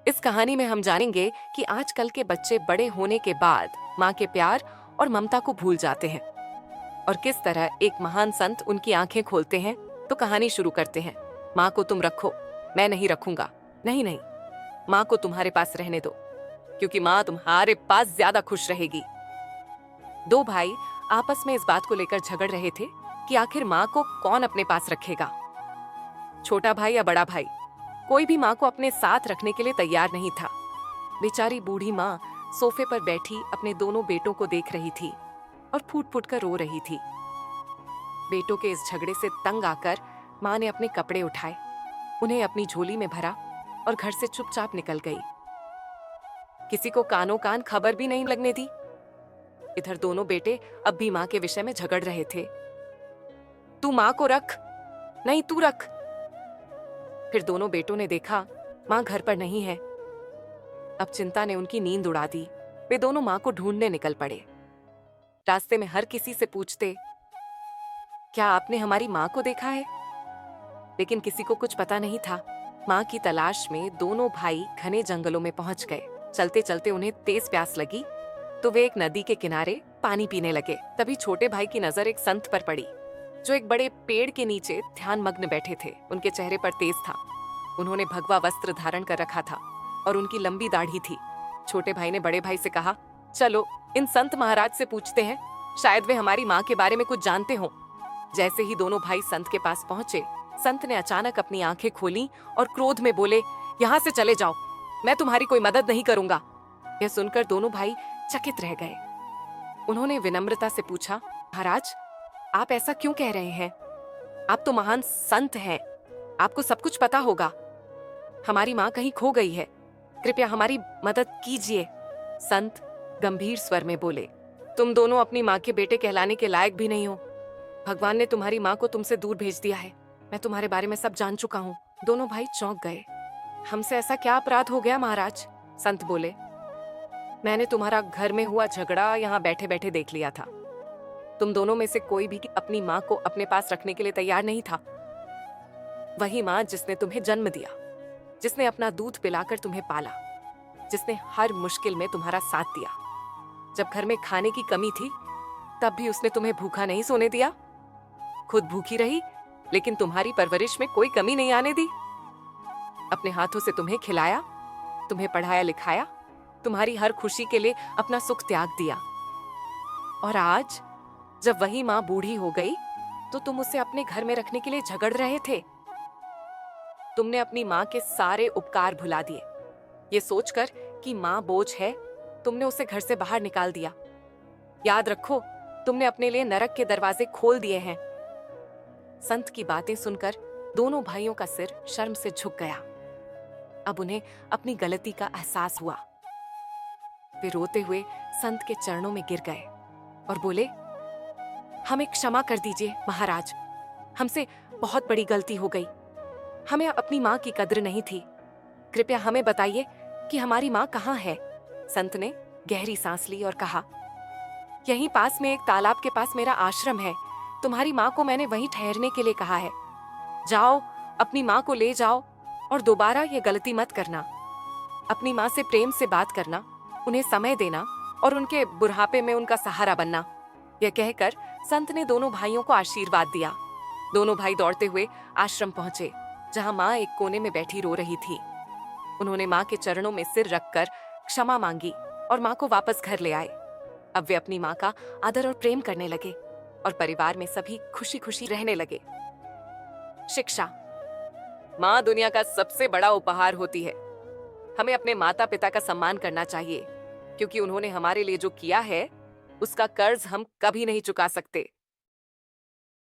इस कहानी में हम जानेंगे कि आजकल के बच्चे बड़े होने के बाद माँ के प्यार और ममता को भूल जाते हैं और किस तरह एक महान संत उनकी आंखें खोलते हैं। तो कहानी शुरू करते हैं। माँ को तुम रखो, मैं नहीं रखूंगा। नहीं नहीं, माँ को तुम्हारे पास रहने दो, क्योंकि माँ तुम्हारे पास ज्यादा खुश रहेगी। दो भाई आपस में इस बात को लेकर झगड़ रहे थे कि आखिर माँ को कौन अपने पास रखेगा, छोटा भाई या बड़ा भाई। कोई भी माँ को अपने साथ रखने के लिए तैयार नहीं था। बेचारी बूढ़ी माँ सोफे पर बैठी अपने दोनों बेटों को देख रही थी और फूट फूट कर रो रही थी। बेटों के इस झगड़े से तंग आकर माँ ने अपने कपड़े उठाए, उन्हें अपनी झोली में भरा और घर से चुपचाप निकल गई। किसी को कानों कान खबर भी नहीं लगने दी। इधर दोनों बेटे अब भी माँ के विषय में झगड़ रहे थे। तू माँ को रख, नहीं तू रख। फिर दोनों बेटों ने देखा माँ घर पर नहीं है। अब चिंता ने उनकी नींद उड़ा दी। वे दोनों माँ को ढूंढने निकल पड़े। रास्ते में हर किसी से पूछते, क्या आपने हमारी माँ को देखा है? लेकिन किसी को कुछ पता नहीं था। माँ की तलाश में दोनों भाई घने जंगलों में पहुंच गए। चलते चलते उन्हें तेज प्यास लगी तो वे एक नदी के किनारे पानी पीने लगे। तभी छोटे भाई की नजर एक संत पर पड़ी, जो एक बड़े पेड़ के नीचे ध्यान मग्न बैठे थे। उनके चेहरे पर तेज था। उन्होंने भगवा वस्त्र धारण कर रखा था और उनकी लंबी दाढ़ी थी। छोटे भाई ने बड़े भाई से कहा, चलो इन संत महाराज से पूछते हैं, शायद वे हमारी माँ के बारे में कुछ जानते हों। जैसे ही दोनों भाई संत के पास पहुंचे, संत ने अचानक अपनी आंखें खोली और क्रोध में बोले, यहाँ से चले जाओ, मैं तुम्हारी कोई मदद नहीं करूंगा। यह सुनकर दोनों भाई चकित रह गए। उन्होंने विनम्रता से पूछा, महाराज आप ऐसा क्यों कह रहे हैं? आप तो महान संत हैं, आपको सब कुछ पता होगा। हमारी माँ कहीं खो गई है, कृपया हमारी मदद कीजिए। संत गंभीर स्वर में बोले, तुम दोनों अपनी माँ के बेटे कहलाने के लायक भी नहीं हो। भगवान ने तुम्हारी माँ को तुमसे दूर भेज दिया है। मैं तुम्हारे बारे में सब जान चुका हूँ। दोनों भाई चौंक गए। हमसे ऐसा क्या अपराध हो गया महाराज? संत बोले, मैंने तुम्हारा घर में हुआ झगड़ा यहाँ बैठे बैठे देख लिया था। तुम दोनों में से कोई भी अपनी माँ को अपने पास रखने के लिए तैयार नहीं था। वही माँ जिसने तुम्हें जन्म दिया, जिसने अपना दूध पिलाकर तुम्हें पाला, जिसने हर मुश्किल में तुम्हारा साथ दिया। जब घर में खाने की कमी थी तब भी उसने तुम्हें भूखा नहीं सोने दिया। खुद भूखी रही लेकिन तुम्हारी परवरिश में कोई कमी नहीं आने दी। अपने हाथों से तुम्हें खिलाया, तुम्हें पढ़ाया लिखाया, तुम्हारी हर खुशी के लिए अपना सुख त्याग दिया। और आज जब वही माँ बूढ़ी हो गई तो तुम उसे अपने घर में रखने के लिए झगड़ रहे थे। तुमने अपनी माँ के सारे उपकार भुला दिए। ये सोचकर कि माँ बोझ है, तुमने उसे घर से बाहर निकाल दिया। याद रखो, तुमने अपने लिए नरक के दरवाजे खोल दिए हैं। संत की बातें सुनकर दोनों भाइयों का सिर शर्म से झुक गया। अब उन्हें अपनी गलती का एहसास हुआ। वे रोते हुए संत के चरणों में गिर गए और बोले, हमें क्षमा कर दीजिए महाराज, हमसे बहुत बड़ी गलती हो गई। हमें अपनी माँ की कद्र नहीं थी। कृपया हमें बताइए कि हमारी माँ कहाँ है? संत ने गहरी सांस ली और कहा, यहीं पास में एक तालाब के पास मेरा आश्रम है। तुम्हारी माँ को मैंने वहीं ठहरने के लिए कहा है। जाओ, अपनी माँ को ले जाओ और दोबारा ये गलती मत करना। अपनी माँ से प्रेम से बात करना, उन्हें समय देना और उनके बुढ़ापे में उनका सहारा बनना। यह कहकर संत ने दोनों भाइयों को आशीर्वाद दिया। दोनों भाई दौड़ते हुए आश्रम पहुंचे, जहां माँ एक कोने में बैठी रो रही थी। उन्होंने माँ के चरणों में सिर रखकर क्षमा मांगी और माँ को वापस घर ले आए। अब वे अपनी माँ का आदर और प्रेम करने लगे और परिवार में सभी खुशी खुशी रहने लगे। शिक्षा। माँ दुनिया का सबसे बड़ा उपहार होती है। हमें अपने माता पिता का सम्मान करना चाहिए, क्योंकि उन्होंने हमारे लिए जो किया है उसका कर्ज हम कभी नहीं चुका सकते।